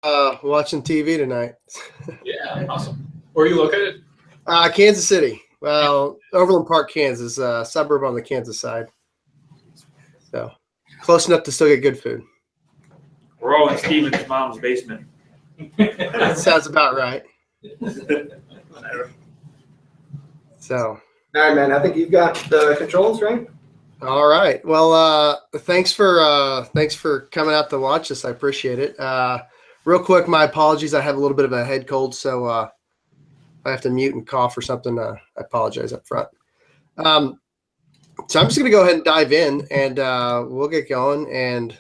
watching TV tonight. Yeah, awesome. Where are you located? Kansas City. Well, Overland Park, Kansas, suburb on the Kansas side. So close enough to still get good food. We're all in Steven's mom's basement. That sounds about right. So. All right, man. I think you've got the controls, right? All right. Well, thanks for coming out to watch this. I appreciate it. Real quick, my apologies. I have a little bit of a head cold, so I have to mute and cough or something. I apologize up front. So I'm just going to go ahead and dive in, and we'll get going and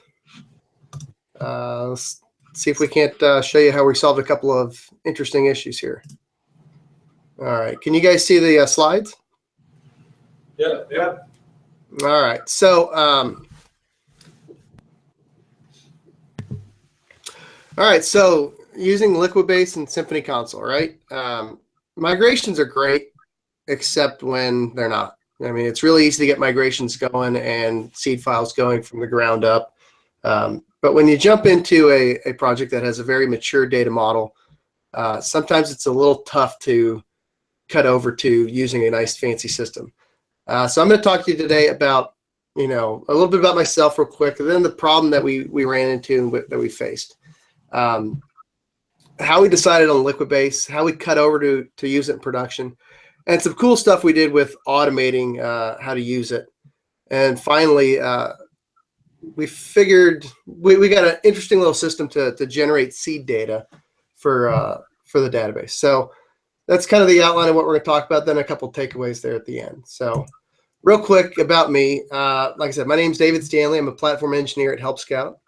let's see if we can't show you how we solved a couple of interesting issues here. All right. Can you guys see the slides? Yeah. All right. So, using Liquibase and Symfony Console, right? Migrations are great, except when they're not. I mean, it's really easy to get migrations going and seed files going from the ground up. But when you jump into a project that has a very mature data model, sometimes it's a little tough to cut over to using a nice fancy system. So I'm going to talk to you today about, a little bit about myself real quick, and then the problem that we ran into and that we faced. How we decided on Liquibase, how we cut over to use it in production, and some cool stuff we did with automating how to use it. And finally, we figured we got an interesting little system to generate seed data for the database. So that's kind of the outline of what we're going to talk about, then a couple of takeaways there at the end. So real quick about me, like I said, my name is David Stanley. I'm a platform engineer at Help Scout.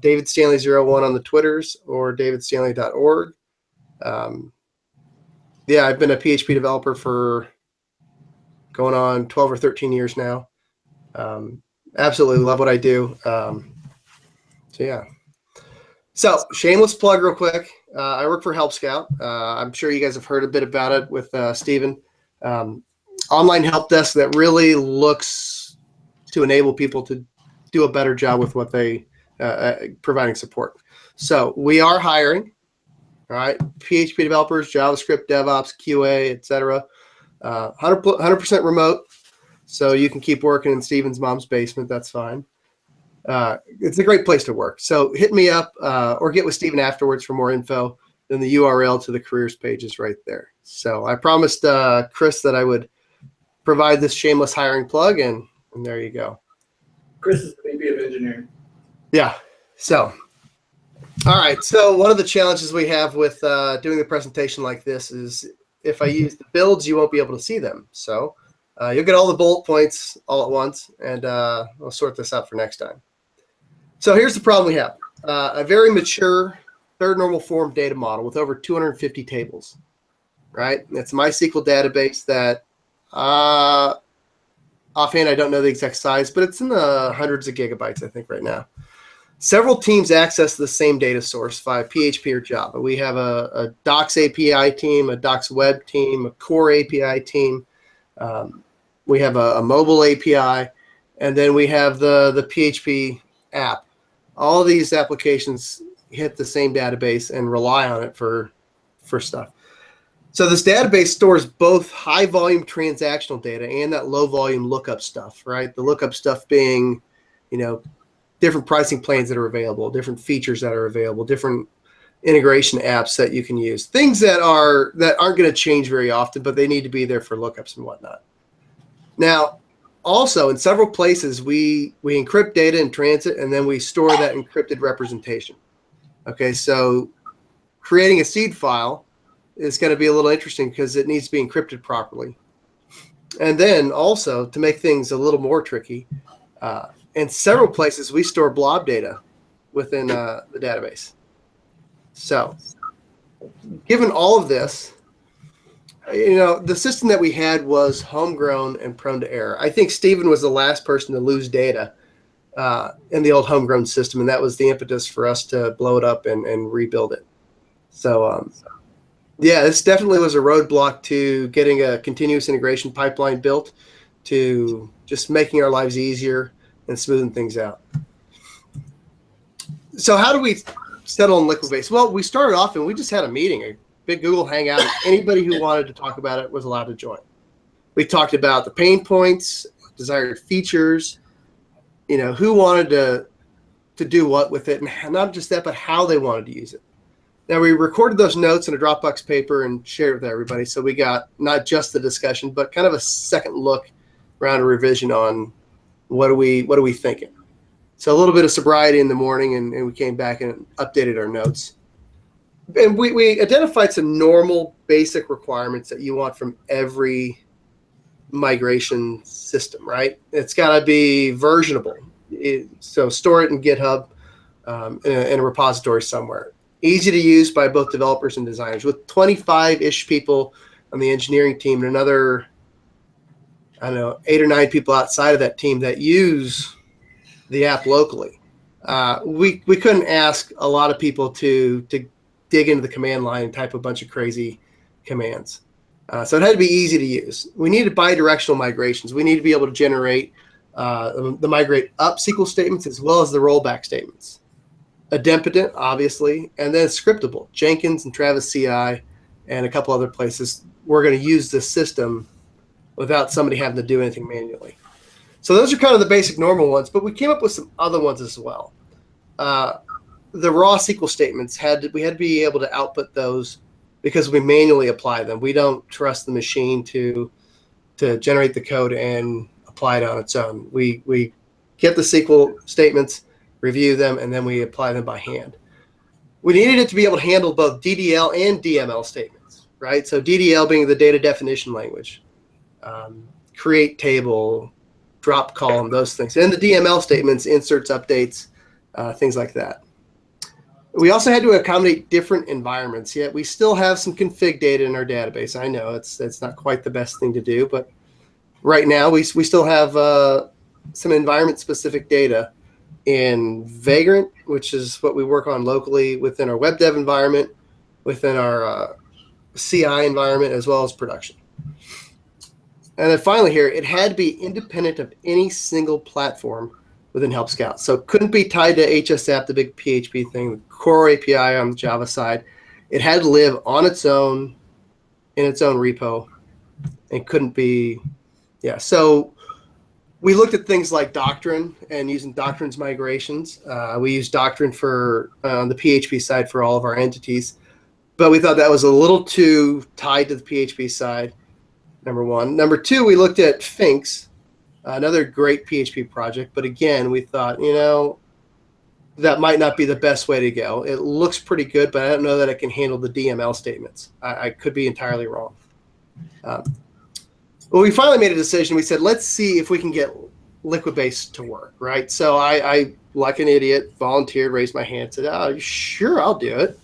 David Stanley 01 on the Twitters or davidstanley.org. Yeah, I've been a PHP developer for going on 12 or 13 years now. Absolutely love what I do. So yeah. So shameless plug real quick. I work for Help Scout. I'm sure you guys have heard a bit about it with Steven. Online help desk that really looks to enable people to do a better job with what they providing support. So we are hiring, all right, PHP developers, JavaScript, DevOps, QA, etc. 100% remote, so you can keep working in Steven's mom's basement. That's fine. It's a great place to work. So hit me up or get with Steven afterwards for more info. Then the URL to the careers page is right there. So I promised Chris that I would provide this shameless hiring plug, and there you go. Chris is the VP of engineering. Yeah. So, all right. So one of the challenges we have with doing a presentation like this is if I use the builds, you won't be able to see them. So you'll get all the bullet points all at once, and I'll sort this out for next time. So here's the problem we have. A very mature third normal form data model with over 250 tables, right? It's a MySQL database that offhand, I don't know the exact size, but it's in the hundreds of gigabytes, I think, right now. Several teams access the same data source via PHP or Java. We have a Docs API team, a Docs Web team, a Core API team. We have a mobile API, and then we have the PHP app. All of these applications hit the same database and rely on it for stuff. So this database stores both high volume transactional data and that low volume lookup stuff, right? The lookup stuff being, different pricing plans that are available, different features that are available, different integration apps that you can use, things that aren't going to change very often, but they need to be there for lookups and whatnot. Now, also in several places, we encrypt data in transit, and then we store that encrypted representation. Okay, so creating a seed file is going to be a little interesting because it needs to be encrypted properly. And then also, to make things a little more tricky, in several places we store blob data within the database. So given all of this, the system that we had was homegrown and prone to error. I think Steven was the last person to lose data in the old homegrown system, and that was the impetus for us to blow it up and rebuild it. So yeah, this definitely was a roadblock to getting a continuous integration pipeline built, to just making our lives easier and smoothing things out. So how do we settle on liquid base? Well, we started off and we just had a meeting, a big Google Hangout. Anybody who wanted to talk about it was allowed to join. We talked about the pain points, desired features, who wanted to do what with it, and not just that, but how they wanted to use it. Now, we recorded those notes in a Dropbox paper and shared it with everybody. So we got not just the discussion, but kind of a second look around a revision on what are we thinking. So a little bit of sobriety in the morning, and we came back and updated our notes. And we identified some normal basic requirements that you want from every migration system, right? It's got to be versionable. So store it in GitHub in a repository somewhere. Easy to use by both developers and designers. With 25-ish people on the engineering team and another, 8 or 9 people outside of that team that use the app locally, we couldn't ask a lot of people to dig into the command line and type a bunch of crazy commands. So it had to be easy to use. We needed bidirectional migrations. We need to be able to generate the migrate up SQL statements as well as the rollback statements. Idempotent, obviously, and then scriptable. Jenkins and Travis CI and a couple other places. We're going to use this system without somebody having to do anything manually. So those are kind of the basic normal ones, but we came up with some other ones as well. The raw SQL statements we had to be able to output those because we manually apply them. We don't trust the machine to generate the code and apply it on its own. We get the SQL statements, review them, and then we apply them by hand. We needed it to be able to handle both DDL and DML statements, right? So DDL being the data definition language, create table, drop column, those things. And the DML statements, inserts, updates, things like that. We also had to accommodate different environments, yet we still have some config data in our database. I know it's not quite the best thing to do, but right now we still have some environment-specific data in Vagrant, which is what we work on locally within our web dev environment, within our CI environment, as well as production. And then finally here, it had to be independent of any single platform within Help Scout. So it couldn't be tied to HSApp, the big PHP thing, the core API on the Java side. It had to live on its own, in its own repo, and couldn't be, So we looked at things like Doctrine and using Doctrine's migrations. We used Doctrine for on the PHP side for all of our entities, but we thought that was a little too tied to the PHP side, number one. Number two, we looked at Finks, another great PHP project, but again, we thought, that might not be the best way to go. It looks pretty good, but I don't know that it can handle the DML statements. I could be entirely wrong. Well, we finally made a decision. We said, let's see if we can get Liquibase to work, right? So I like an idiot, volunteered, raised my hand, said, oh, sure, I'll do it.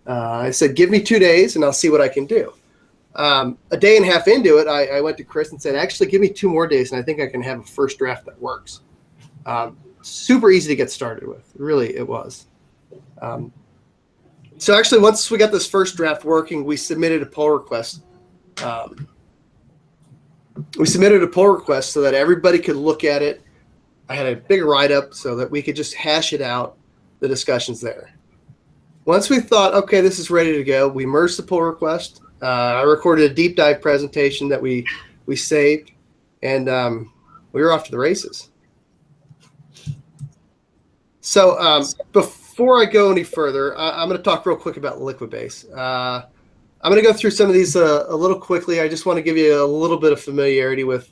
I said, give me 2 days and I'll see what I can do. A day and a half into it, I went to Chris and said, actually, give me 2 more days and I think I can have a first draft that works. Super easy to get started with. Really, it was. So actually, once we got this first draft working, we submitted a pull request. So that everybody could look at it. I had a big write-up so that we could just hash it out, the discussions there. Once we thought, okay, this is ready to go, we merged the pull request. I recorded a deep dive presentation that we saved, and we were off to the races. So before I go any further, I'm going to talk real quick about Liquibase. I'm going to go through some of these a little quickly. I just want to give you a little bit of familiarity with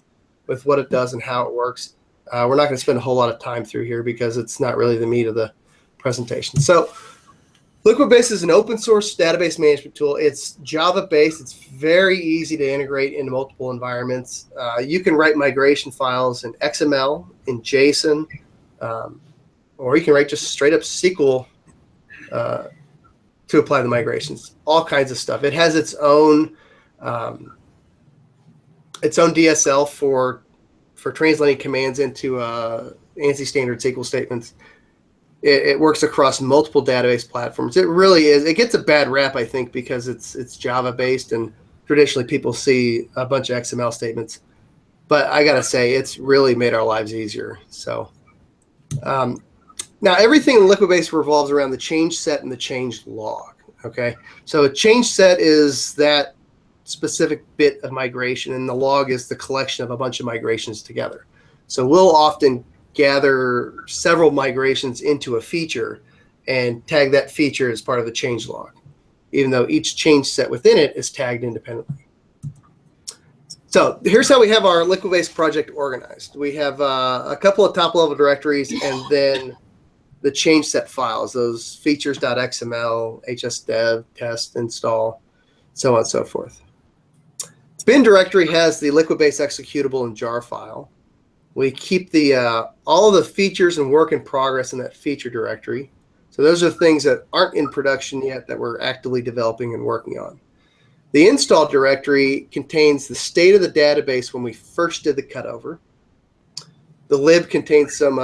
what it does and how it works. We're not going to spend a whole lot of time through here because it's not really the meat of the presentation. So Liquibase is an open source database management tool. It's Java-based. It's very easy to integrate into multiple environments. You can write migration files in XML, in JSON, or you can write just straight up SQL to apply the migrations, all kinds of stuff. It has its own DSL for translating commands into ANSI standard SQL statements. It works across multiple database platforms. It really is. It gets a bad rap, I think, because it's Java based and traditionally people see a bunch of XML statements. But I gotta say, it's really made our lives easier. So Now, everything in Liquibase revolves around the change set and the change log. Okay, so a change set is that specific bit of migration, and the log is the collection of a bunch of migrations together. So we'll often gather several migrations into a feature and tag that feature as part of the change log, even though each change set within it is tagged independently. So here's how we have our Liquibase project organized. We have a couple of top-level directories, and then the change set files, those features.xml, hsdev, test, install, so on and so forth. Bin directory has the Liquibase executable and jar file. We keep the all of the features and work in progress in that feature directory. So those are things that aren't in production yet that we're actively developing and working on. The install directory contains the state of the database when we first did the cutover. The lib contains some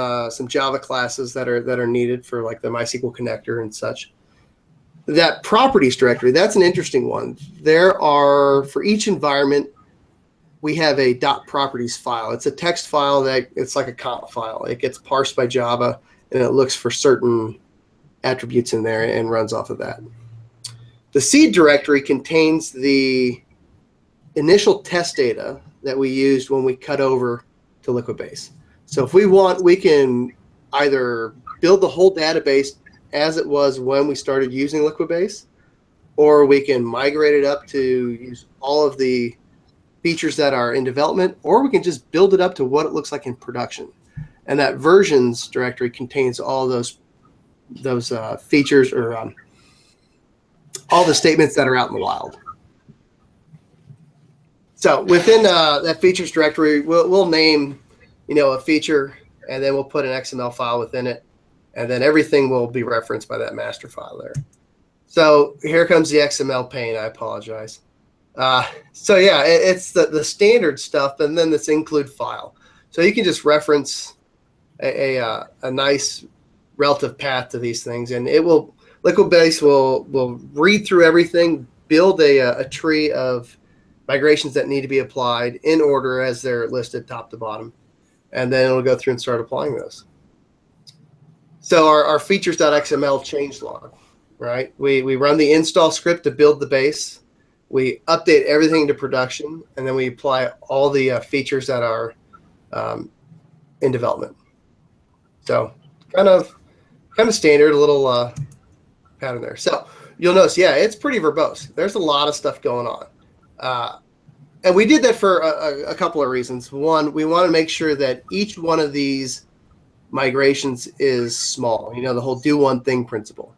Java classes that are needed for like the MySQL connector and such. That properties directory, that's an interesting one. There are, for each environment, we have a .properties file. It's a text file that it's like a comp file. It gets parsed by Java and it looks for certain attributes in there and runs off of that. The seed directory contains the initial test data that we used when we cut over to Liquibase. So if we want, we can either build the whole database as it was when we started using Liquibase, or we can migrate it up to use all of the features that are in development, or we can just build it up to what it looks like in production. And that versions directory contains all those features or all the statements that are out in the wild. So within that features directory, we'll name, a feature, and then we'll put an XML file within it, and then everything will be referenced by that master file there. So here comes the XML pain. I apologize. So yeah, it's the standard stuff, and then this include file. So you can just reference a nice relative path to these things, and Liquibase will read through everything, build a tree of migrations that need to be applied in order as they're listed top to bottom, and then it'll go through and start applying those. So our features.xml change log, right? We run the install script to build the base. We update everything to production, and then we apply all the features that are in development. So kind of standard, a little pattern there. So you'll notice, yeah, it's pretty verbose. There's a lot of stuff going on. And we did that for a couple of reasons. One, we want to make sure that each one of these migrations is small, the whole do one thing principle.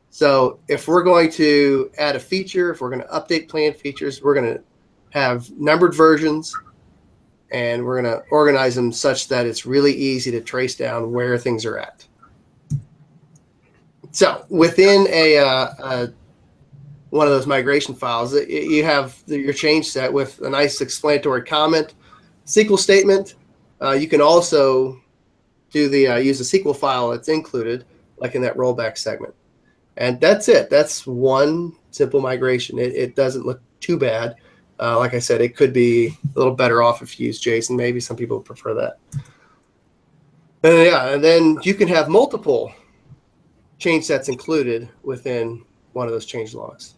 So if we're going to add a feature, if we're going to update planned features, we're going to have numbered versions, and we're going to organize them such that it's really easy to trace down where things are at. So within one of those migration files, you have your change set with a nice explanatory comment, SQL statement. You can also do use a SQL file that's included, like in that rollback segment. And that's it. That's one simple migration. It doesn't look too bad. Like I said, it could be a little better off if you use JSON. Maybe some people prefer that. And then you can have multiple change sets included within one of those change logs.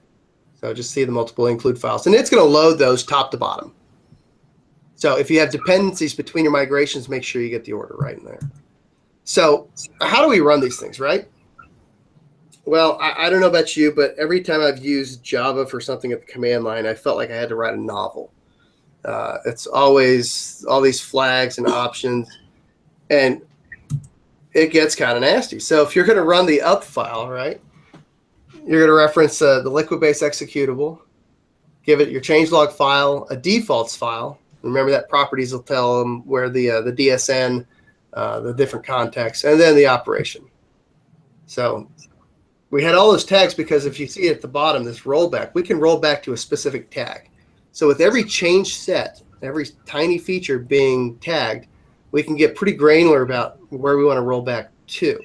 So just see the multiple include files. And it's going to load those top to bottom. So if you have dependencies between your migrations, make sure you get the order right in there. So how do we run these things, right? Well, I don't know about you, but every time I've used Java for something at the command line, I felt like I had to write a novel. It's always all these flags and options, and it gets kind of nasty. So if you're going to run the up file, right, you're going to reference the Liquibase executable, give it your changelog file, a defaults file. Remember that properties will tell them where the DSN, the different contexts, and then the operation. So we had all those tags because if you see at the bottom, this rollback, we can roll back to a specific tag. So with every change set, every tiny feature being tagged, we can get pretty granular about where we want to roll back to.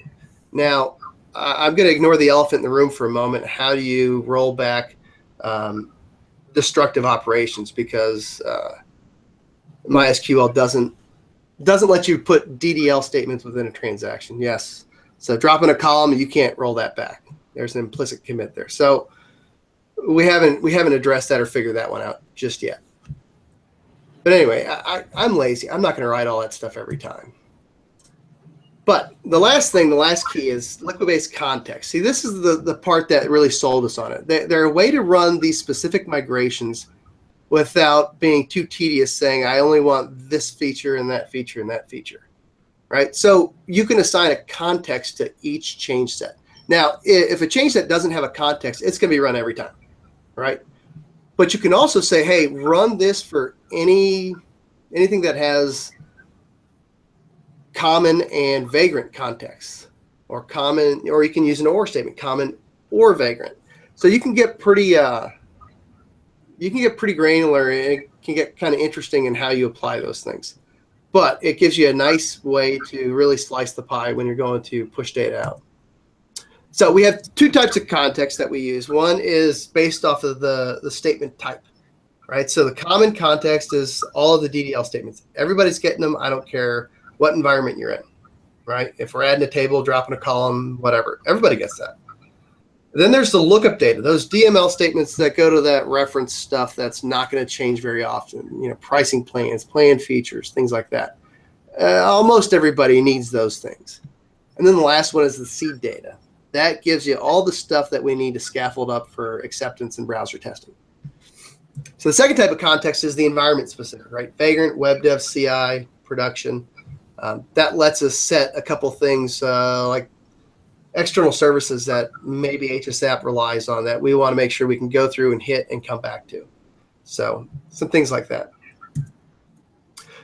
Now, I'm going to ignore the elephant in the room for a moment. How do you roll back destructive operations? Because MySQL doesn't let you put DDL statements within a transaction. Yes, So dropping a column, you can't roll that back. There's an implicit commit there. So we haven't addressed that or figured that one out just yet. But anyway, I'm lazy. I'm not going to write all that stuff every time. But the last key is liquid-based context. See, this is the part that really sold us on it. They're a way to run these specific migrations without being too tedious, saying, I only want this feature and that feature and that feature, right? So you can assign a context to each change set. Now, if a change set doesn't have a context, it's going to be run every time, right? But you can also say, hey, run this for anything that has common and vagrant contexts, or you can use an or statement, common or vagrant. So you can get pretty granular, and it can get kind of interesting in how you apply those things. But it gives you a nice way to really slice the pie when you're going to push data out. So we have two types of context that we use. One is based off of the statement type, right? So the common context is all of the DDL statements. Everybody's getting them. I don't care what environment you're in, right? If we're adding a table, dropping a column, whatever, everybody gets that. Then there's the lookup data, those DML statements that go to that reference stuff that's not going to change very often, pricing plans, plan features, things like that. Almost everybody needs those things. And then the last one is the seed data. That gives you all the stuff that we need to scaffold up for acceptance and browser testing. So the second type of context is the environment specific, right? Vagrant, web dev, CI, production. That lets us set a couple things like external services that maybe HSApp relies on that we want to make sure we can go through and hit and come back to. So some things like that.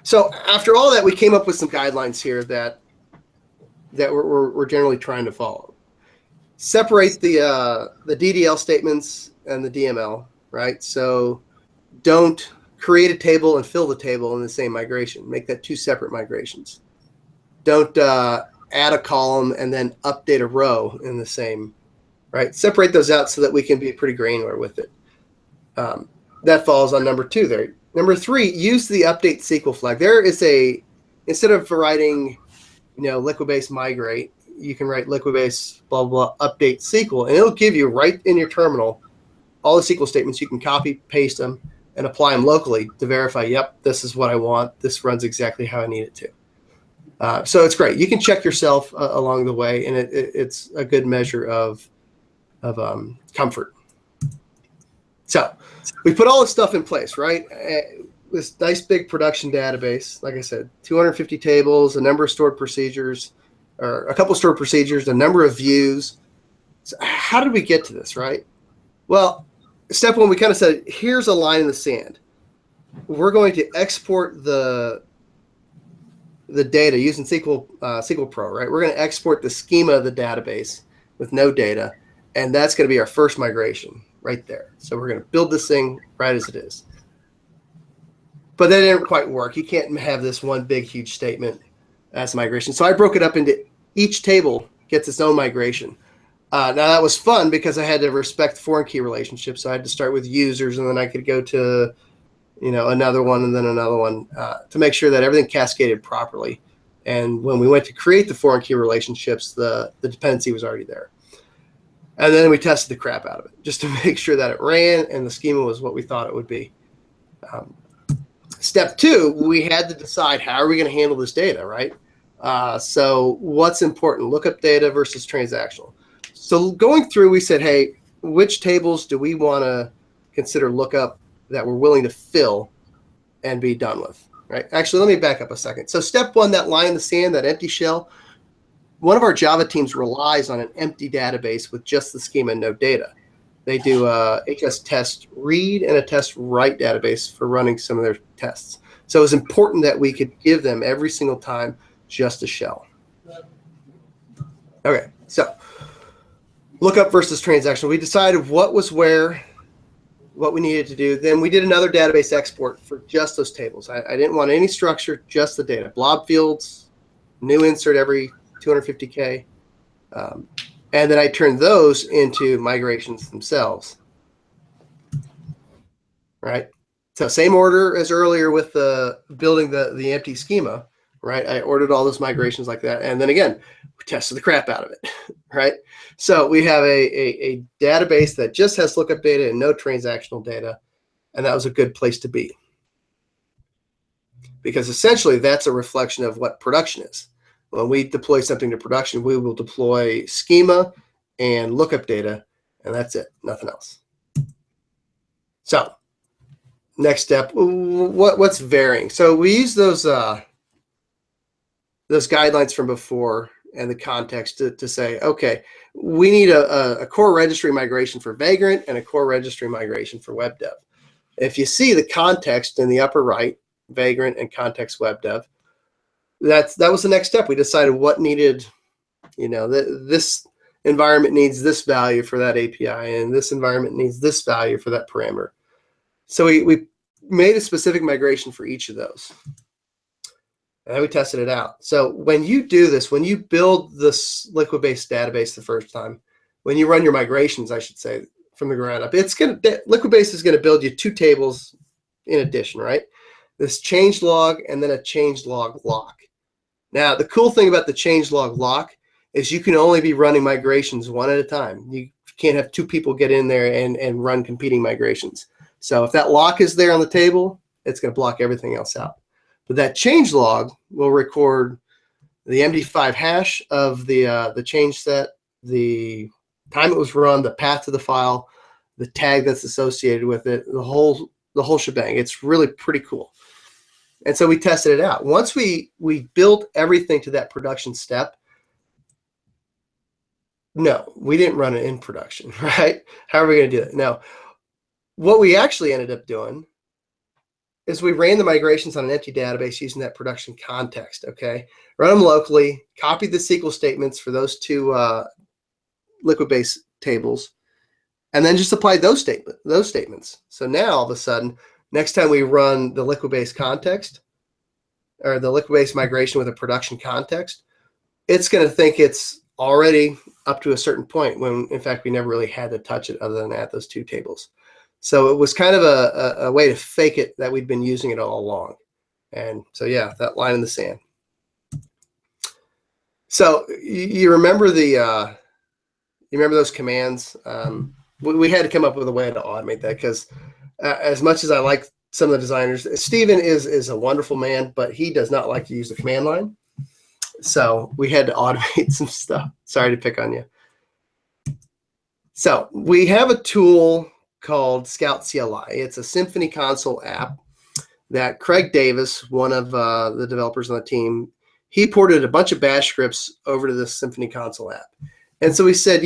So after all that, we came up with some guidelines here that we're generally trying to follow. Separate the DDL statements and the DML, right? So don't create a table and fill the table in the same migration. Make that two separate migrations. Don't add a column and then update a row in the same, right? Separate those out so that we can be pretty granular with it. That falls on number 2 there. Number 3, use the update SQL flag. There is instead of writing, liquid-based migrate, you can write liquid-based blah, blah, update SQL, and it'll give you right in your terminal all the SQL statements. You can copy, paste them, and apply them locally to verify, yep, this is what I want. This runs exactly how I need it to. So it's great. You can check yourself along the way, and it's a good measure of comfort. So we put all this stuff in place, right? This nice big production database, like I said, 250 tables, a number of stored procedures, or a couple stored procedures, a number of views. So how did we get to this, right? Well, step 1, we kind of said, here's a line in the sand. We're going to export the data using SQL Pro, right? We're going to export the schema of the database with no data, and that's going to be our first migration right there. So we're going to build this thing right as it is. But that didn't quite work. You can't have this one big, huge statement as a migration. So I broke it up into each table gets its own migration. Now that was fun because I had to respect foreign key relationships. So I had to start with users, and then I could go to another one and then another one to make sure that everything cascaded properly. And when we went to create the foreign key relationships, the dependency was already there. And then we tested the crap out of it just to make sure that it ran and the schema was what we thought it would be. Step 2, we had to decide how are we going to handle this data, right? So what's important, lookup data versus transactional. So going through, we said, hey, which tables do we want to consider lookup that we're willing to fill and be done with, right? Actually, let me back up a second. So step 1, that line in the sand, that empty shell, one of our Java teams relies on an empty database with just the schema and no data. They do a HS test read and a test write database for running some of their tests. So it was important that we could give them every single time just a shell. Okay, so lookup versus transactional. We decided what was where, what we needed to do. Then we did another database export for just those tables. I didn't want any structure, just the data. Blob fields, new insert every 250K. And then I turned those into migrations themselves. Right? So same order as earlier with building the empty schema. right? I ordered all those migrations like that. And then again, we tested the crap out of it, right? So we have a database that just has lookup data and no transactional data. And that was a good place to be. Because essentially that's a reflection of what production is. When we deploy something to production, we will deploy schema and lookup data, and that's it, nothing else. So next step, what's varying? So we use those guidelines from before and the context to say, okay, we need a core registry migration for Vagrant and a core registry migration for WebDev. If you see the context in the upper right, Vagrant and context WebDev, that was the next step. We decided what needed, this environment needs this value for that API, and this environment needs this value for that parameter. So we made a specific migration for each of those. And then we tested it out. So when you do this, when you build this Liquid-based database the first time, when you run your migrations, I should say, from the ground up, Liquid-based is going to build you 2 tables in addition, right? This change log and then a change log lock. Now, the cool thing about the change log lock is you can only be running migrations one at a time. You can't have 2 people get in there and run competing migrations. So if that lock is there on the table, it's going to block everything else out. But that change log will record the MD5 hash of the change set, the time it was run, the path to the file, the tag that's associated with it, the whole shebang. It's really pretty cool. And so we tested it out. Once we built everything to that production step, no, we didn't run it in production, right? How are we going to do that? No. What we actually ended up doing is we ran the migrations on an empty database using that production context, okay? Run them locally, copied the SQL statements for those 2 Liquid-based tables, and then just applied those statements. So now, all of a sudden, next time we run the Liquid-based context or the Liquid-based migration with a production context, it's going to think it's already up to a certain point when, in fact, we never really had to touch it other than add those 2 tables. So it was kind of a way to fake it that we'd been using it all along. And so, yeah, that line in the sand. So you remember you remember those commands? We had to come up with a way to automate that because as much as I like some of the designers, Steven is a wonderful man, but he does not like to use the command line. So we had to automate some stuff. Sorry to pick on you. So we have a tool called Scout CLI. It's a Symfony console app that Craig Davis, one of the developers on the team, he ported a bunch of bash scripts over to this Symfony console app. And so we said,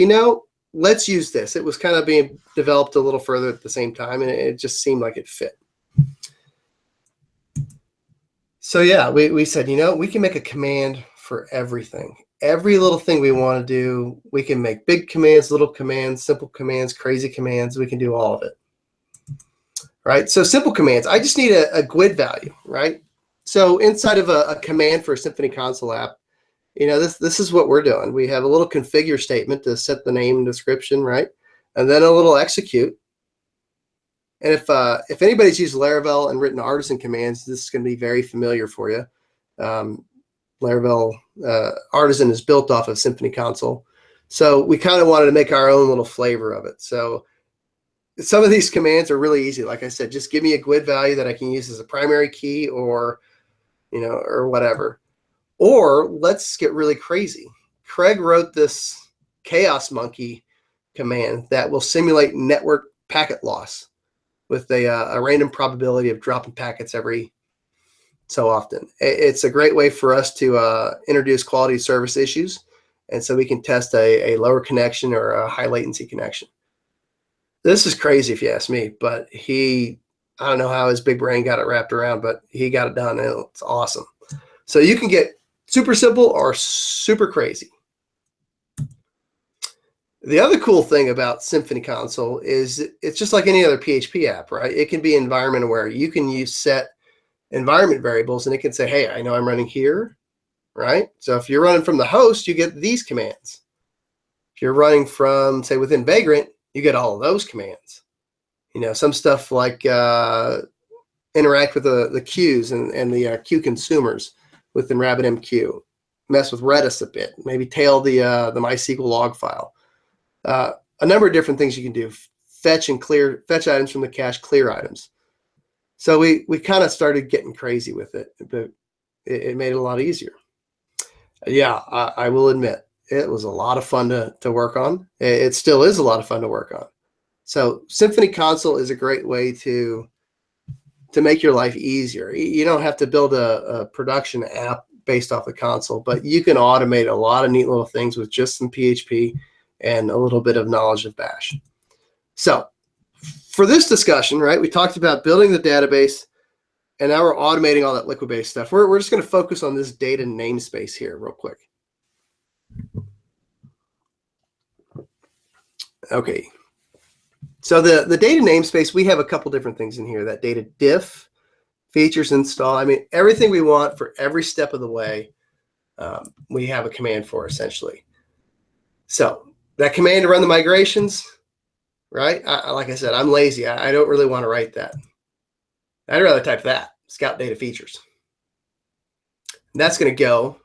let's use this. It was kind of being developed a little further at the same time, and it just seemed like it fit. So yeah, we said, we can make a command for everything. Every little thing we want to do, we can make big commands, little commands, simple commands, crazy commands. We can do all of it, right? So simple commands, I just need a GUID value, right? So inside of a command for a Symfony console app, this is what we're doing. We have a little configure statement to set the name and description, right? And then a little execute. And if anybody's used Laravel and written artisan commands, this is going to be very familiar for you. Laravel Artisan is built off of Symfony console. So we kind of wanted to make our own little flavor of it. So some of these commands are really easy. Like I said, just give me a GUID value that I can use as a primary key or whatever. Or let's get really crazy. Craig wrote this Chaos Monkey command that will simulate network packet loss with a random probability of dropping packets every so often. It's a great way for us to introduce quality of service issues, and so we can test a lower connection or a high latency connection. This is crazy if you ask me, but I don't know how his big brain got it wrapped around, but he got it done, and it's awesome. So you can get super simple or super crazy. The other cool thing about Symfony console is it's just like any other PHP app, right? It can be environment aware. You can set environment variables, and it can say, hey, I know I'm running here, right? So if you're running from the host, you get these commands. If you're running from, say, within Vagrant, you get all of those commands. Some stuff like interact with the queues and the queue consumers. within RabbitMQ, mess with Redis a bit, maybe tail the MySQL log file. A number of different things you can do. Fetch items from the cache, clear items. So we kind of started getting crazy with it, but it made it a lot easier. Yeah, I will admit, it was a lot of fun to work on. It still is a lot of fun to work on. So Symphony Console is a great way to make your life easier. You don't have to build a production app based off the console, but you can automate a lot of neat little things with just some PHP and a little bit of knowledge of Bash. So for this discussion, right, we talked about building the database, and now we're automating all that Liquibase stuff. We're just going to focus on this data namespace here real quick. Okay. So the data namespace, we have a couple different things in here. That data diff, features install. I mean, everything we want for every step of the way, we have a command for, essentially. So that command to run the migrations, right? Like I said, I'm lazy. I don't really want to write that. I'd rather type that, scout data features. And that's going to go.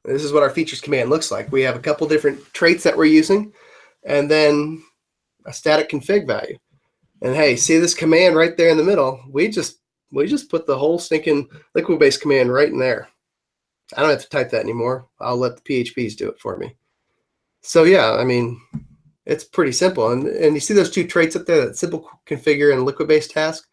This is what our features command looks like. We have a couple different traits that we're using, and then a static config value. And hey, see this command right there in the middle? We just put the whole stinking Liquibase command right in there. I don't have to type that anymore. I'll let the PHPs do it for me. So yeah, I mean, it's pretty simple. And you see those two traits up there, that simple configure and Liquibase task?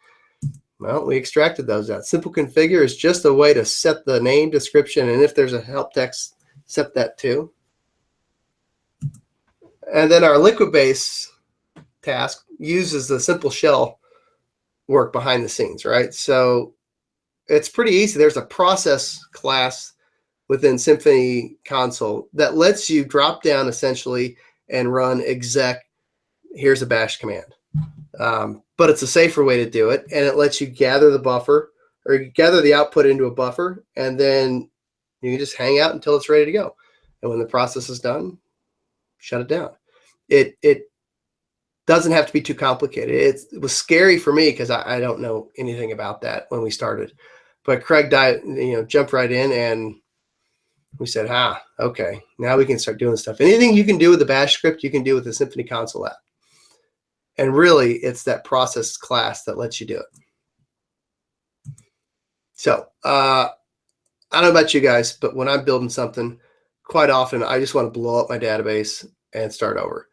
Well, we extracted those out. Simple configure is just a way to set the name, description, and if there's a help text, set that too. And then our Liquibase task uses the simple shell work behind the scenes, right? So it's pretty easy. There's a process class within Symphony Console that lets you drop down essentially and run exec, here's a bash command. But it's a safer way to do it, and it lets you gather the buffer or gather the output into a buffer, and then you can just hang out until it's ready to go. And when the process is done, shut it down. It doesn't have to be too complicated. It was scary for me because I don't know anything about that when we started. But Craig jumped right in, and we said, okay, now we can start doing stuff. Anything you can do with the bash script, you can do with the Symphony Console app. And really, it's that process class that lets you do it. So I don't know about you guys, but when I'm building something, quite often I just want to blow up my database and start over.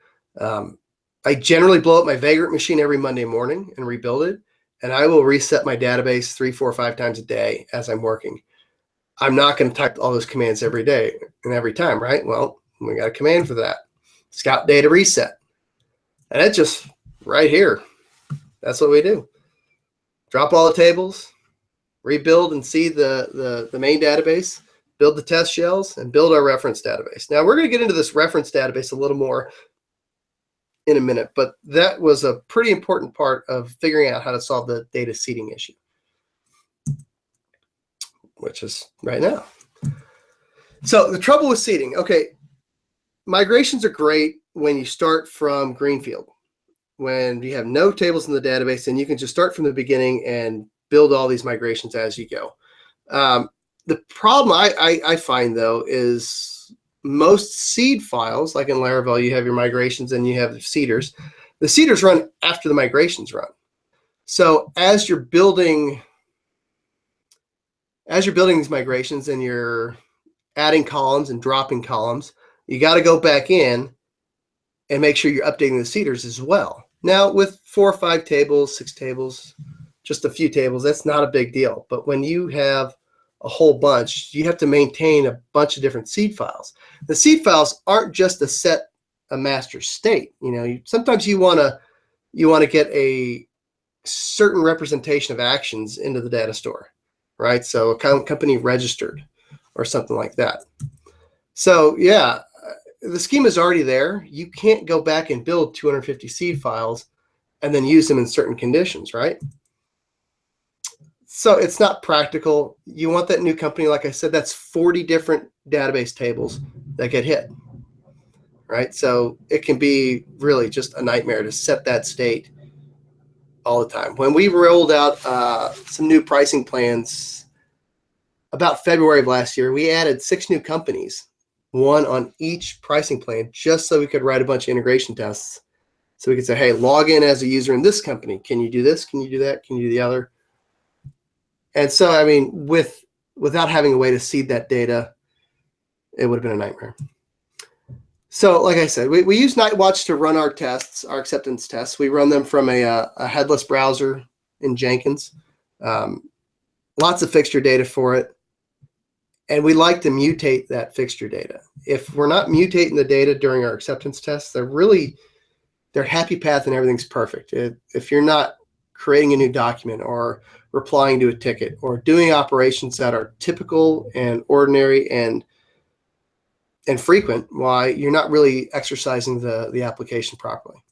I generally blow up my Vagrant machine every Monday morning and rebuild it, and I will reset my database 3, 4, 5 times a day as I'm working. I'm not going to type all those commands every day and every time, right? Well, we got a command for that. Scout data reset. And it's just right here. That's what we do. Drop all the tables, rebuild and see the main database, build the test shells, and build our reference database. Now, we're going to get into this reference database a little more in a minute, but that was a pretty important part of figuring out how to solve the data seeding issue, which is right now. So the trouble with seeding, okay, migrations are great when you start from Greenfield, when you have no tables in the database, and you can just start from the beginning and build all these migrations as you go. The problem I find, though, is most seed files, like in Laravel, you have your migrations and you have the seeders. The seeders run after the migrations run. So as you're building these migrations and you're adding columns and dropping columns, you got to go back in and make sure you're updating the seeders as well. Now, with 4 or 5 tables, 6 tables, just a few tables, that's not a big deal. But when you have a whole bunch, you have to maintain a bunch of different seed files. The seed files aren't just to set a master state. Sometimes you want to get a certain representation of actions into the data store, right? So a company registered or something like that. So yeah, the schema is already there. You can't go back and build 250 seed files and then use them in certain conditions, right? So it's not practical. You want that new company, like I said, that's 40 different database tables that get hit, right? So it can be really just a nightmare to set that state all the time. When we rolled out some new pricing plans about February of last year, we added 6 new companies, one on each pricing plan, just so we could write a bunch of integration tests. So we could say, hey, log in as a user in this company. Can you do this? Can you do that? Can you do the other? And so, I mean, without having a way to seed that data, it would have been a nightmare. So like I said, we use Nightwatch to run our tests, our acceptance tests. We run them from a headless browser in Jenkins. Lots of fixture data for it. And we like to mutate that fixture data. If we're not mutating the data during our acceptance tests, they're happy path and everything's perfect. If you're not creating a new document or replying to a ticket or doing operations that are typical and ordinary and frequent, why you're not really exercising the application properly.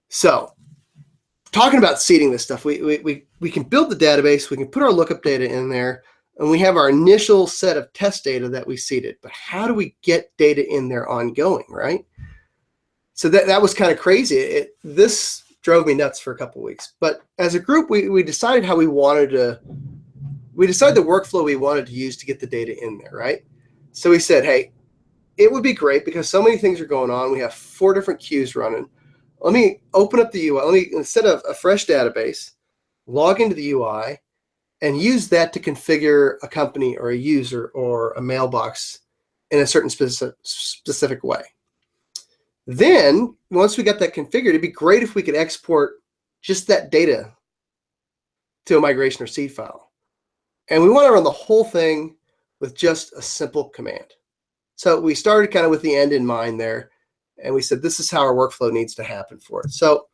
So talking about seeding this stuff, we can build the database, we can put our lookup data in there, and we have our initial set of test data that we seeded. But how do we get data in there ongoing, right? So that was kind of crazy. This drove me nuts for a couple of weeks. But as a group, we decided how we decided the workflow we wanted to use to get the data in there, right? So we said, hey, it would be great because so many things are going on. We have 4 different queues running. Let me open up the UI. Instead of a fresh database, log into the UI and use that to configure a company or a user or a mailbox in a certain specific way. Then, once we got that configured, it'd be great if we could export just that data to a migration or seed file. And we want to run the whole thing with just a simple command. So we started kind of with the end in mind there, and we said this is how our workflow needs to happen for it. So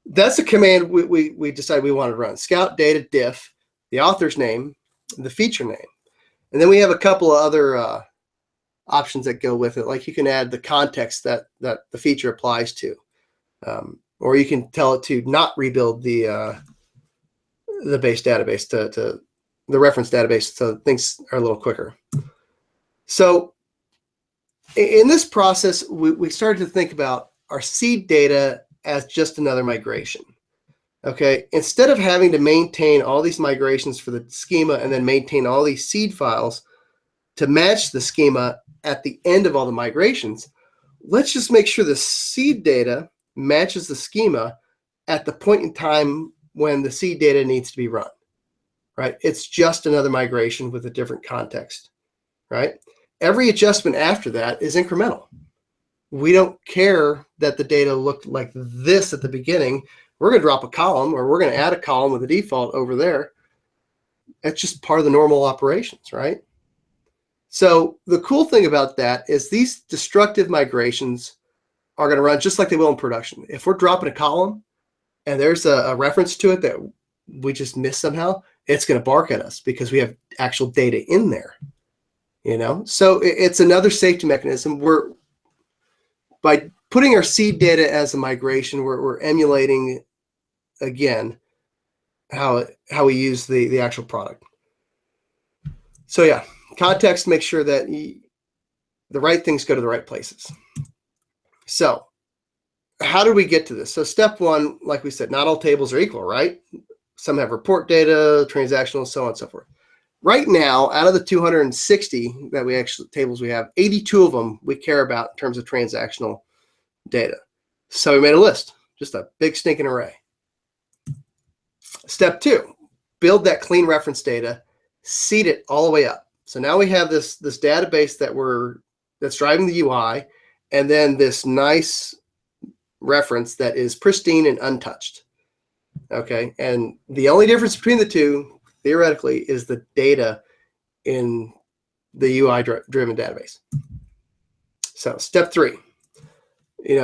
that's the command we decided we wanted to run. Scout data diff, the author's name, the feature name. And then we have a couple of other options that go with it. Like you can add the context that the feature applies to. Or you can tell it to not rebuild the base database to the reference database so things are a little quicker. So in this process, we started to think about our seed data as just another migration. Okay, instead of having to maintain all these migrations for the schema and then maintain all these seed files to match the schema at the end of all the migrations, let's just make sure the seed data matches the schema at the point in time when the seed data needs to be run, right? It's just another migration with a different context, right? Every adjustment after that is incremental. We don't care that the data looked like this at the beginning. We're going to drop a column or we're going to add a column with a default over there. That's just part of the normal operations, right? So the cool thing about that is these destructive migrations are going to run just like they will in production. If we're dropping a column and there's a reference to it that we just missed somehow, it's going to bark at us because we have actual data in there, you know? So it's another safety mechanism. By putting our seed data as a migration, we're emulating, again, how we use the actual product. So yeah, context makes sure that the right things go to the right places. So how do we get to this? So step one, like we said, not all tables are equal, right? Some have report data, transactional, so on and so forth. Right now, out of the 260 tables we have, 82 of them we care about in terms of transactional data. So we made a list, just a big stinking array. Step two, build that clean reference data, seed it all the way up. So now we have this database that's driving the UI, and then this nice reference that is pristine and untouched. Okay, and the only difference between the two, theoretically, is the data in the UI-driven database. So step three,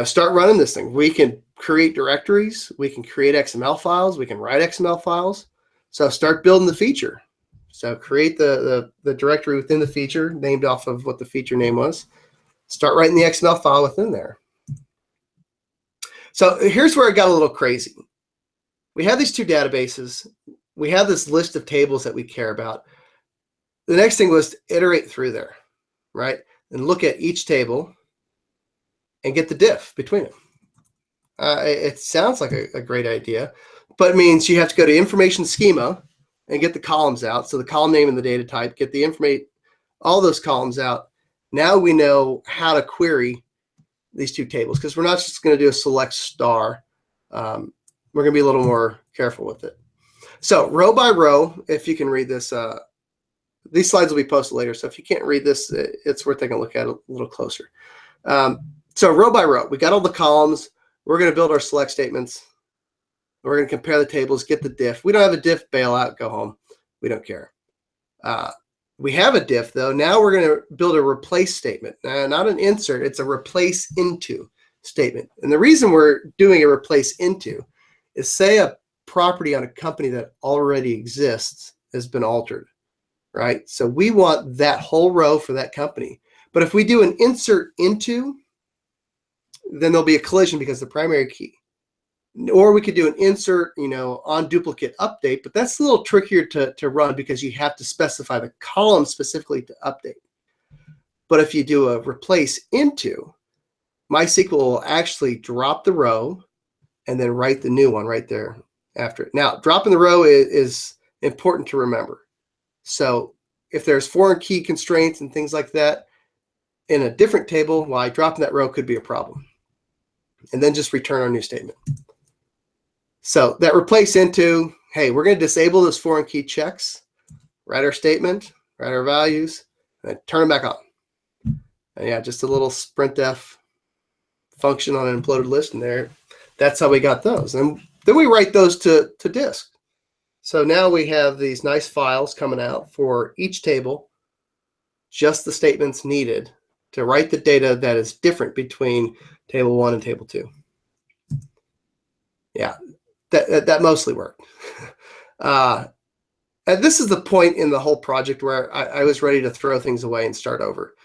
start running this thing. We can create directories. We can create XML files. We can write XML files. So start building the feature. So create the directory within the feature named off of what the feature name was. Start writing the XML file within there. So here's where it got a little crazy. We have these two databases. We have this list of tables that we care about. The next thing was to iterate through there, right? And look at each table and get the diff between them. It sounds like a great idea, but it means you have to go to information schema and get the columns out. So the column name and the data type, get the information, all those columns out. Now we know how to query these two tables, because we're not just going to do a select star. We're going to be a little more careful with it. So row by row, if you can read this, these slides will be posted later. So if you can't read this, it's worth taking a look at it a little closer. So row by row, we got all the columns. We're going to build our select statements. We're going to compare the tables, get the diff. We don't have a diff, bail out, go home. We don't care. We have a diff, though. Now we're going to build a replace statement. Not an insert. It's a replace into statement. And the reason we're doing a replace into is, say a property on a company that already exists has been altered, right? So we want that whole row for that company. But if we do an insert into, then there'll be a collision because the primary key. Or we could do an insert, on duplicate update, but that's a little trickier to run because you have to specify the column specifically to update. But if you do a replace into, MySQL will actually drop the row and then write the new one right there after it. Now, dropping the row is important to remember. So if there's foreign key constraints and things like that in a different table, why dropping that row could be a problem. And then just return our new statement. So that replace into, hey, we're going to disable those foreign key checks, write our statement, write our values, and then turn them back on. And yeah, just a little sprintf function on an imploded list in there. That's how we got those. And then we write those to disk. So now we have these nice files coming out for each table, just the statements needed to write the data that is different between table 1 and table 2. Yeah. That mostly worked. And this is the point in the whole project where I was ready to throw things away and start over,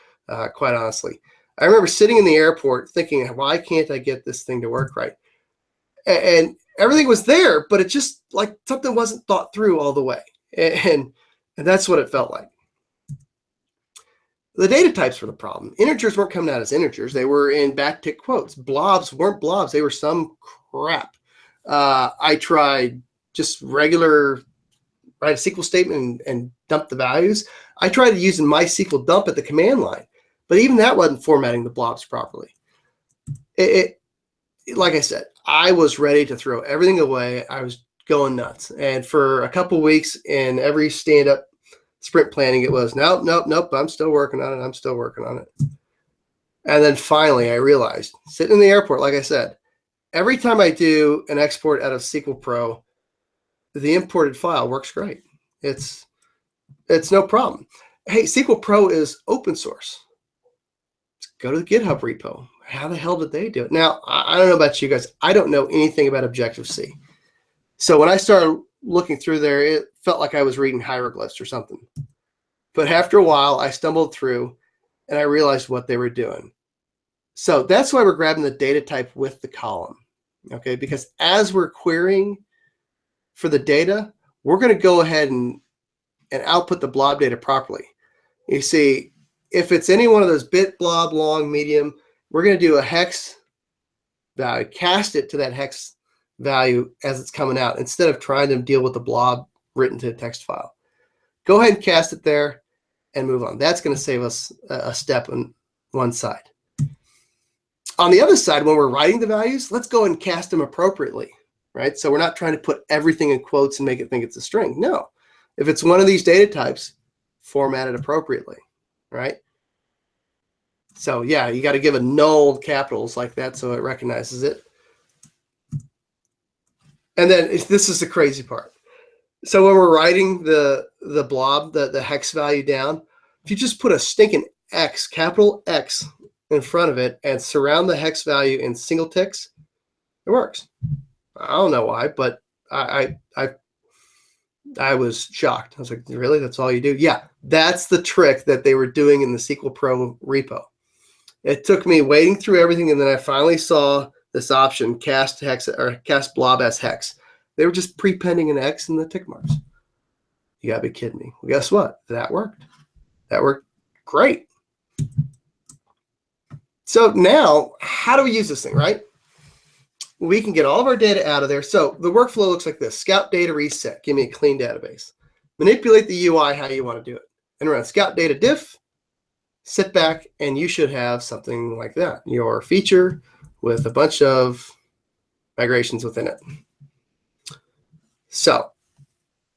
quite honestly. I remember sitting in the airport thinking, why can't I get this thing to work right? And everything was there, but it just like something wasn't thought through all the way. And that's what it felt like. The data types were the problem. Integers weren't coming out as integers. They were in backtick quotes. Blobs weren't blobs. They were some crap. I tried just regular, write a SQL statement and dump the values. I tried using MySQL dump at the command line, but even that wasn't formatting the blobs properly. Like I said, I was ready to throw everything away. I was going nuts. And for a couple weeks in every stand-up sprint planning, it was, nope, I'm still working on it. And then finally I realized, sitting in the airport, like I said, every time I do an export out of SQL Pro, the imported file works great. It's no problem. Hey, SQL Pro is open source. Let's go to the GitHub repo. How the hell did they do it? Now, I don't know about you guys. I don't know anything about Objective-C. So when I started looking through there, it felt like I was reading hieroglyphs or something. But after a while, I stumbled through and I realized what they were doing. So that's why we're grabbing the data type with the column, okay? Because as we're querying for the data, we're going to go ahead and output the blob data properly. You see, if it's any one of those bit, blob, long, medium, we're going to do a hex value, cast it to that hex value as it's coming out instead of trying to deal with the blob written to a text file. Go ahead and cast it there and move on. That's going to save us a step on one side. On the other side, when we're writing the values, let's go and cast them appropriately, right? So we're not trying to put everything in quotes and make it think it's a string. No. If it's one of these data types, format it appropriately, right? So yeah, you got to give a null capitals like that so it recognizes it. And then this is the crazy part. So when we're writing the blob, the hex value down, if you just put a stinking X, capital X, in front of it and surround the hex value in single ticks, it works. I don't know why, but I was shocked. I was like, really? That's all you do? Yeah, that's the trick that they were doing in the SQL Pro repo. It took me wading through everything, and then I finally saw this option, cast hex or cast blob as hex. They were just prepending an X in the tick marks. You gotta be kidding me. Well, guess what? That worked. That worked great. So now, how do we use this thing, right? We can get all of our data out of there. So the workflow looks like this. Scout data reset. Give me a clean database. manipulate the UI how you want to do it. And run scout data diff, sit back, and you should have something like that. Your feature with a bunch of migrations within it. So,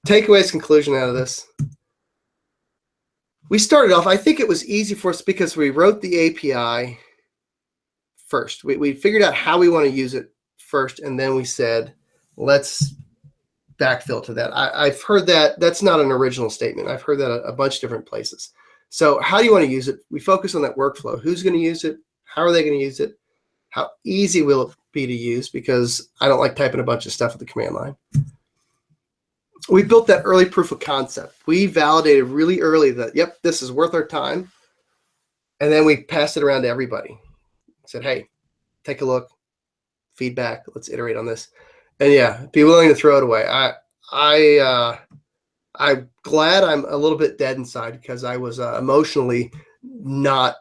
takeaways, conclusion out of this. We started off, I think it was easy for us because we wrote the API first. We figured out how we want to use it first, and then we said, let's backfill to that. I've heard that. That's not an original statement. I've heard that a bunch of different places. So how do you want to use it? We focus on that workflow. Who's going to use it? How are they going to use it? How easy will it be to use? Because I don't like typing a bunch of stuff at the command line. We built that early proof of concept. We validated really early that, yep, this is worth our time. And then we passed it around to everybody. Said, hey, take a look, feedback, let's iterate on this. And yeah, be willing to throw it away. I'm glad I'm a little bit dead inside because I was emotionally not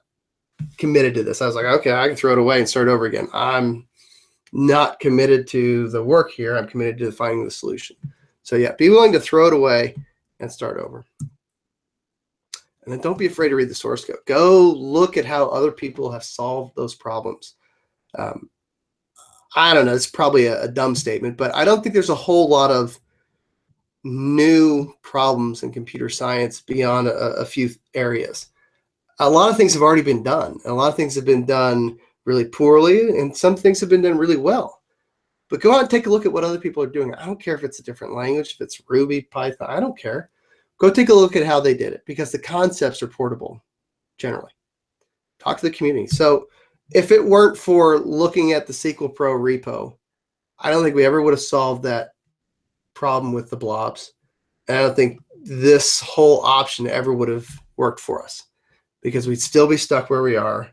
committed to this. I was like, okay, I can throw it away and start over again. I'm not committed to the work here. I'm committed to finding the solution. So yeah, be willing to throw it away and start over. And then don't be afraid to read the source code. Go look at how other people have solved those problems. I don't know, it's probably a dumb statement, but I don't think there's a whole lot of new problems in computer science beyond a few areas. A lot of things have already been done. A lot of things have been done really poorly, and some things have been done really well. But go out and take a look at what other people are doing. I don't care if it's a different language, if it's Ruby, Python, I don't care. Go take a look at how they did it because the concepts are portable generally. Talk to the community. So if it weren't for looking at the SQL Pro repo, I don't think we ever would have solved that problem with the blobs. And I don't think this whole option ever would have worked for us because we'd still be stuck where we are,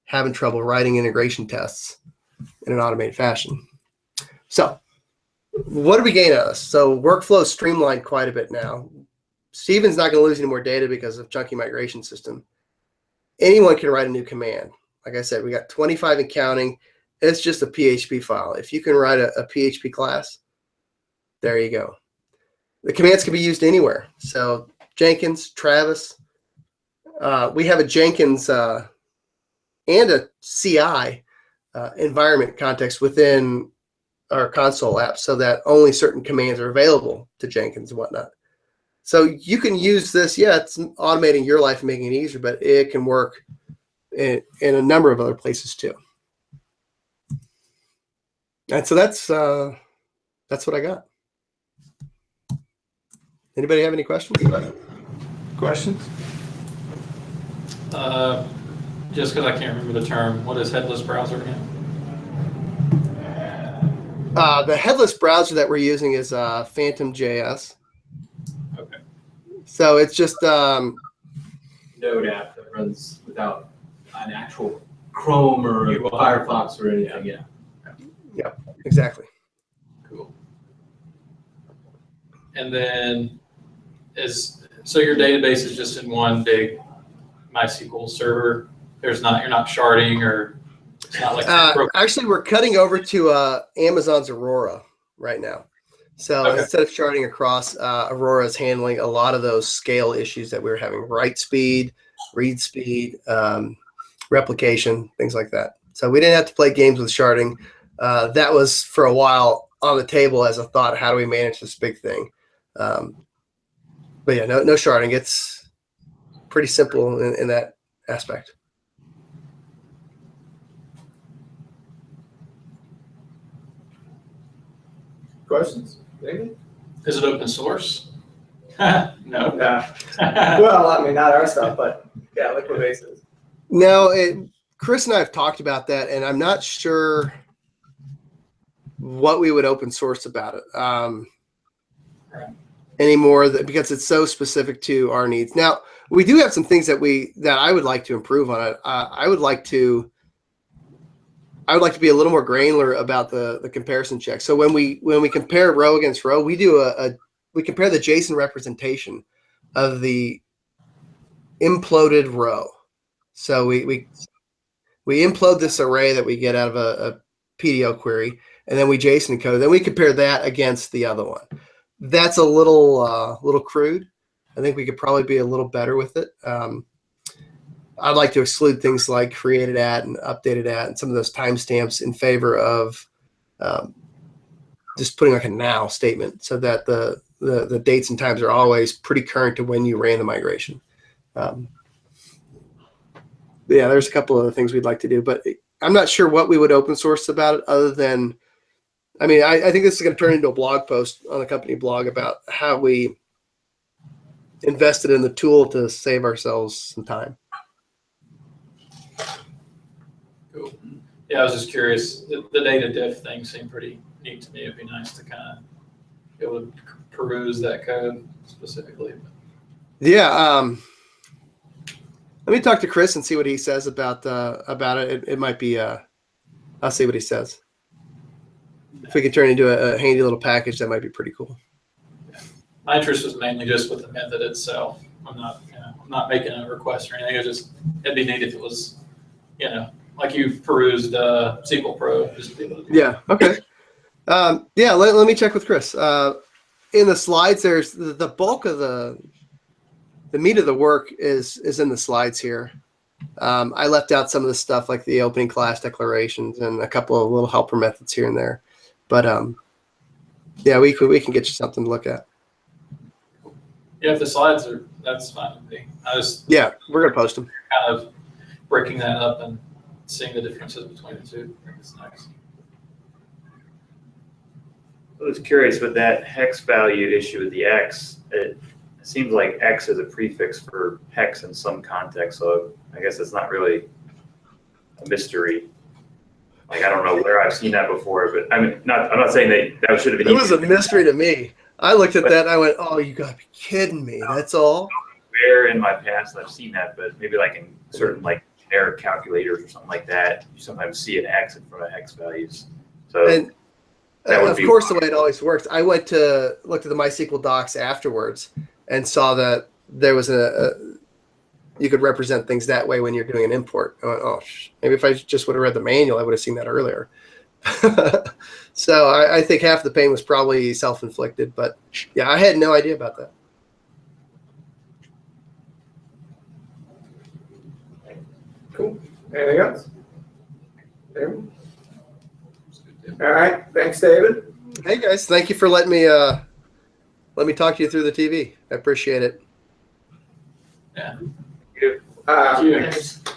having trouble writing integration tests in an automated fashion. So what do we gain out of this? So workflow is streamlined quite a bit now. Steven's not going to lose any more data because of chunky migration system. Anyone can write a new command. Like I said, we got 25 and counting. It's just a PHP file. If you can write a PHP class, there you go. The commands can be used anywhere. So Jenkins, Travis, we have a Jenkins and a CI environment context within our console app so that only certain commands are available to Jenkins and whatnot. So you can use this. Yeah, it's automating your life and making it easier, but it can work in a number of other places too. And so that's what I got. Anybody have any questions? Questions? Just because I can't remember the term, what is headless browser again? The headless browser that we're using is Phantom.js. Okay. So it's just Node app that runs without an actual Chrome or Firefox or anything. Yeah. exactly. Cool. And then so your database is just in one big MySQL server. You're not sharding or it's not like actually we're cutting over to Amazon's Aurora right now. So Okay. instead of sharding across, Aurora is handling a lot of those scale issues that we were having: write speed, read speed, replication, things like that. So we didn't have to play games with sharding. That was for a while on the table as a thought. How do we manage this big thing? But yeah, no sharding. It's pretty simple in that aspect. Questions? Maybe? Is it open source? No. Yeah. Well, I mean, not our stuff, but yeah, liquid bases. No, Chris and I have talked about that, and I'm not sure what we would open source about it anymore because it's so specific to our needs. Now, we do have some things that I would like to improve on it. I would like to be a little more granular about the comparison check. So when we compare row against row, we compare the JSON representation of the imploded row. So we implode this array that we get out of a PDO query, and then we JSON encode. Then we compare that against the other one. that's a little crude. I think we could probably be a little better with it. I'd like to exclude things like created at and updated at and some of those timestamps in favor of just putting like a now statement so that the dates and times are always pretty current to when you ran the migration. Yeah, there's a couple other things we'd like to do, but I'm not sure what we would open source about it other than, I mean, I think this is going to turn into a blog post on the company blog about how we invested in the tool to save ourselves some time. Cool. Yeah, I was just curious. The data diff thing seemed pretty neat to me. It'd be nice to kind of be able to peruse that code specifically. Yeah. Let me talk to Chris and see what he says about it. It might be, I'll see what he says. If we could turn it into a handy little package, that might be pretty cool. My interest was mainly just with the method itself. I'm not making a request or anything. It'd be neat if it was, like you've perused SQL Pro, just to be able to do that. Yeah. Okay. Yeah. Let me check with Chris. In the slides, there's the bulk of the meat of the work is in the slides here. I left out some of the stuff like the opening class declarations and a couple of little helper methods here and there. But yeah, we can get you something to look at. Yeah, if the slides are, that's fine with me. Yeah, we're gonna post them. Kind of breaking that up and seeing the differences between the two. I think it's nice. I was curious with that hex value issue with the X. It seems like X is a prefix for hex in some context, so I guess it's not really a mystery. Like, I don't know where I've seen that before, but I'm not saying that should have been. It was a mystery to me. I looked at that and I went, "Oh, you gotta be kidding me!" That's all. Where in my past I've seen that, but maybe like in certain like generic calculators or something like that, you sometimes see an X in front of hex values. So. And of course, the way it always works, I looked at the MySQL docs afterwards and saw that there was you could represent things that way when you're doing an import. I went, oh, maybe if I just would have read the manual, I would have seen that earlier. So I think half the pain was probably self-inflicted, but yeah, I had no idea about that. Cool. Anything else? David? All right. Thanks, David. Hey guys, thank you for letting me talk to you through the TV. I appreciate it. Yeah. Thank you. Thank you. Next